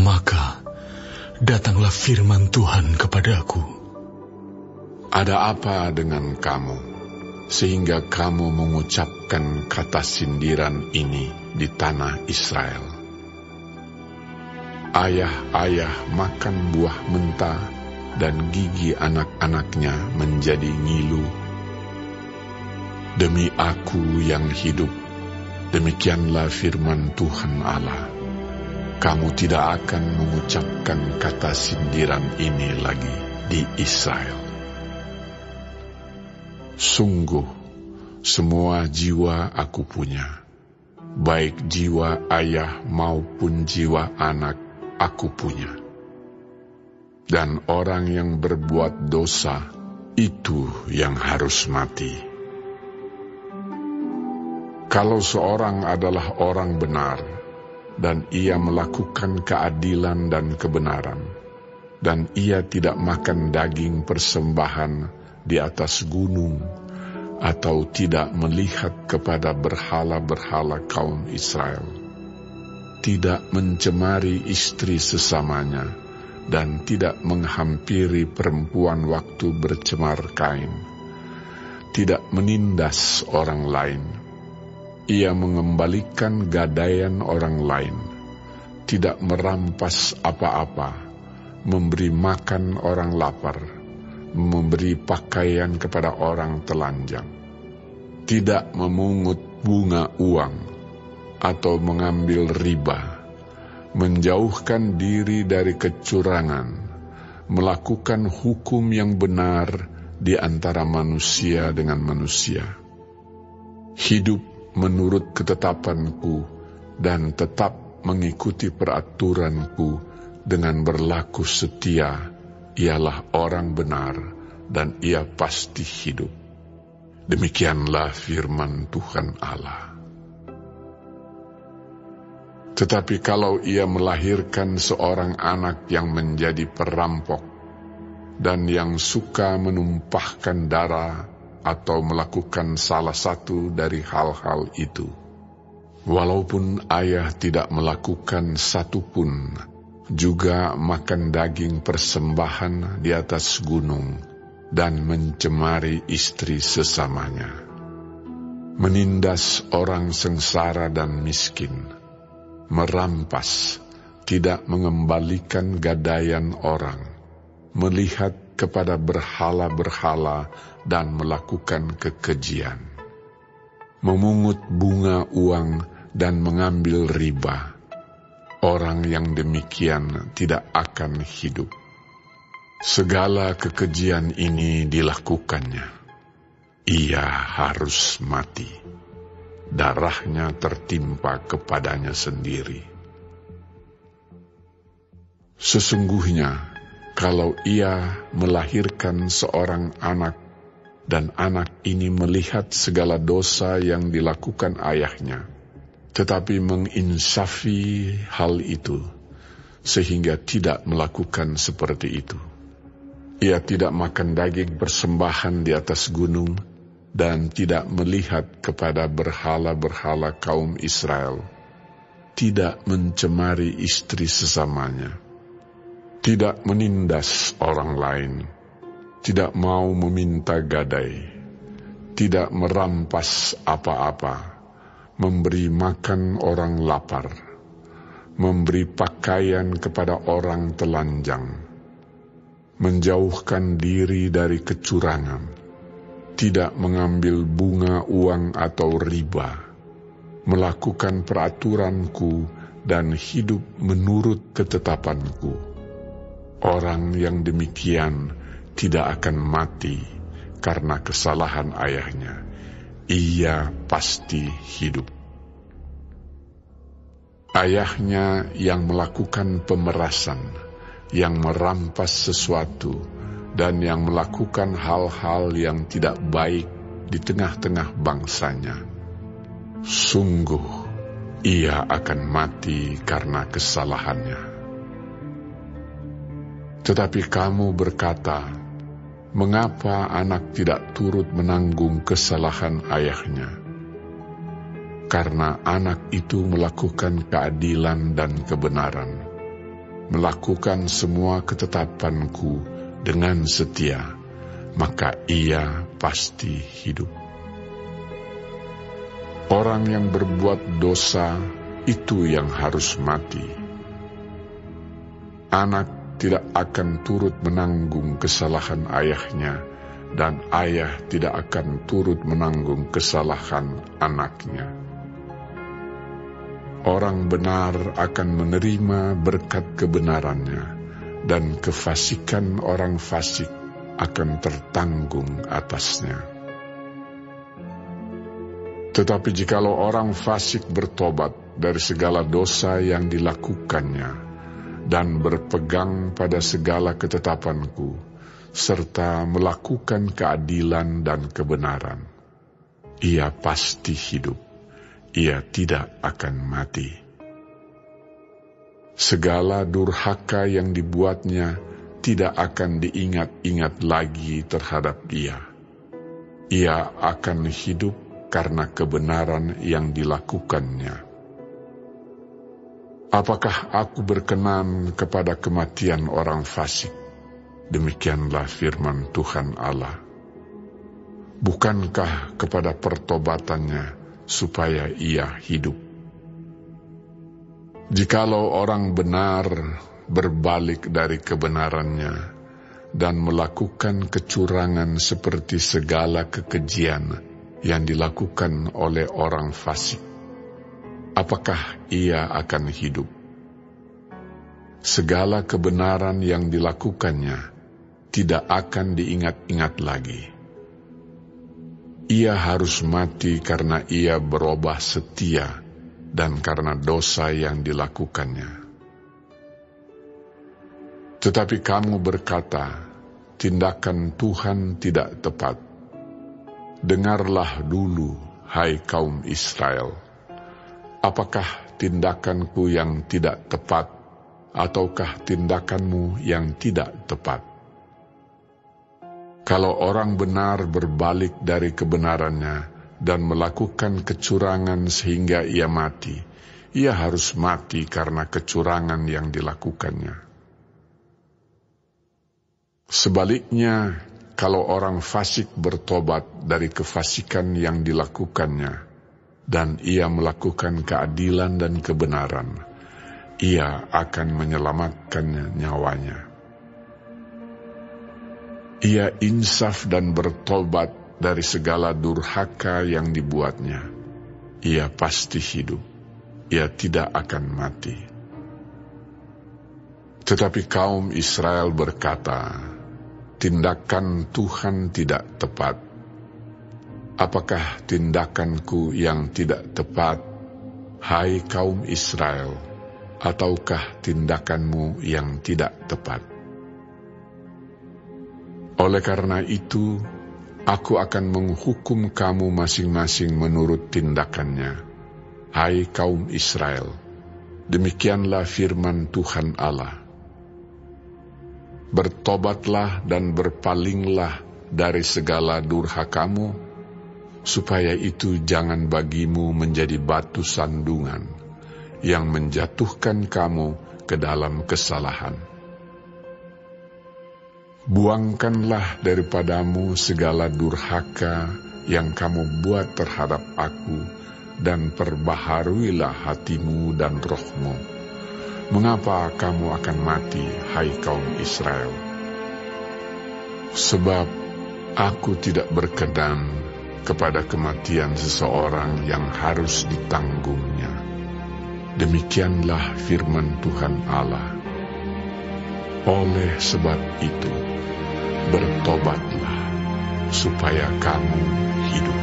Maka datanglah firman Tuhan kepadaku. Ada apa dengan kamu, sehingga kamu mengucapkan kata sindiran ini di tanah Israel? Ayah-ayah makan buah mentah, dan gigi anak-anaknya menjadi ngilu. Demi Aku yang hidup, demikianlah firman Tuhan Allah, kamu tidak akan mengucapkan kata sindiran ini lagi di Israel. Sungguh, semua jiwa Aku punya, baik jiwa ayah maupun jiwa anak Aku punya. Dan orang yang berbuat dosa, itu yang harus mati. Kalau seorang adalah orang benar, dan ia melakukan keadilan dan kebenaran, dan ia tidak makan daging persembahan di atas gunung, atau tidak melihat kepada berhala-berhala kaum Israel, tidak mencemari istri sesamanya, dan tidak menghampiri perempuan waktu bercemar kain, tidak menindas orang lain, ia mengembalikan gadaian orang lain, tidak merampas apa-apa, memberi makan orang lapar, memberi pakaian kepada orang telanjang, tidak memungut bunga uang, atau mengambil riba, menjauhkan diri dari kecurangan, melakukan hukum yang benar di antara manusia dengan manusia, hidup menurut ketetapan-Ku dan tetap mengikuti peraturan-Ku dengan berlaku setia, ialah orang benar dan ia pasti hidup. Demikianlah firman Tuhan Allah. Tetapi kalau ia melahirkan seorang anak yang menjadi perampok dan yang suka menumpahkan darah atau melakukan salah satu dari hal-hal itu, walaupun ayah tidak melakukan satu pun, juga makan daging persembahan di atas gunung dan mencemari istri sesamanya, menindas orang sengsara dan miskin, merampas, tidak mengembalikan gadaian orang, melihat kepada berhala-berhala dan melakukan kekejian, memungut bunga uang dan mengambil riba, orang yang demikian tidak akan hidup. Segala kekejian ini dilakukannya, ia harus mati. Darahnya tertimpa kepadanya sendiri. Sesungguhnya, kalau ia melahirkan seorang anak, dan anak ini melihat segala dosa yang dilakukan ayahnya, tetapi menginsafi hal itu, sehingga tidak melakukan seperti itu. Ia tidak makan daging persembahan di atas gunung, dan tidak melihat kepada berhala-berhala kaum Israel, tidak mencemari istri sesamanya, tidak menindas orang lain, tidak mau meminta gadai, tidak merampas apa-apa, memberi makan orang lapar, memberi pakaian kepada orang telanjang, menjauhkan diri dari kecurangan, tidak mengambil bunga uang atau riba, melakukan peraturan-Ku dan hidup menurut ketetapan-Ku. Orang yang demikian tidak akan mati karena kesalahan ayahnya, ia pasti hidup. Ayahnya yang melakukan pemerasan, yang merampas sesuatu, dan yang melakukan hal-hal yang tidak baik di tengah-tengah bangsanya, sungguh ia akan mati karena kesalahannya. Tetapi kamu berkata, mengapa anak tidak turut menanggung kesalahan ayahnya? Karena anak itu melakukan keadilan dan kebenaran, melakukan semua ketetapanku dengan setia, maka ia pasti hidup. Orang yang berbuat dosa itu yang harus mati. Anak tidak akan turut menanggung kesalahan ayahnya, dan ayah tidak akan turut menanggung kesalahan anaknya. Orang benar akan menerima berkat kebenarannya, dan kefasikan orang fasik akan tertanggung atasnya. Tetapi jikalau orang fasik bertobat dari segala dosa yang dilakukannya dan berpegang pada segala ketetapanku, serta melakukan keadilan dan kebenaran, ia pasti hidup, ia tidak akan mati. Segala durhaka yang dibuatnya tidak akan diingat-ingat lagi terhadap dia. Ia akan hidup karena kebenaran yang dilakukannya. Apakah aku berkenan kepada kematian orang fasik? Demikianlah firman Tuhan Allah. Bukankah kepada pertobatannya supaya ia hidup? Jikalau orang benar berbalik dari kebenarannya dan melakukan kecurangan seperti segala kekejian yang dilakukan oleh orang fasik, apakah ia akan hidup? Segala kebenaran yang dilakukannya tidak akan diingat-ingat lagi. Ia harus mati karena ia berubah setia dan karena dosa yang dilakukannya. Tetapi kamu berkata, tindakan Tuhan tidak tepat. Dengarlah dulu, hai kaum Israel, apakah tindakanku yang tidak tepat, ataukah tindakanmu yang tidak tepat? Kalau orang benar berbalik dari kebenarannya dan melakukan kecurangan sehingga ia mati, ia harus mati karena kecurangan yang dilakukannya. Sebaliknya, kalau orang fasik bertobat dari kefasikan yang dilakukannya, dan ia melakukan keadilan dan kebenaran, ia akan menyelamatkan nyawanya. Ia insaf dan bertobat dari segala durhaka yang dibuatnya. Ia pasti hidup, ia tidak akan mati. Tetapi kaum Israel berkata, tindakan Tuhan tidak tepat. Apakah tindakanku yang tidak tepat, hai kaum Israel, ataukah tindakanmu yang tidak tepat? Oleh karena itu, aku akan menghukum kamu masing-masing menurut tindakannya, hai kaum Israel. Demikianlah firman Tuhan Allah. Bertobatlah dan berpalinglah dari segala durhakamu, supaya itu jangan bagimu menjadi batu sandungan yang menjatuhkan kamu ke dalam kesalahan. Buangkanlah daripadamu segala durhaka yang kamu buat terhadap aku, dan perbaharuilah hatimu dan rohmu. Mengapa kamu akan mati, hai kaum Israel? Sebab aku tidak berkenan kepada kematian seseorang yang harus ditanggungnya. Demikianlah firman Tuhan Allah. Oleh sebab itu, bertobatlah supaya kamu hidup.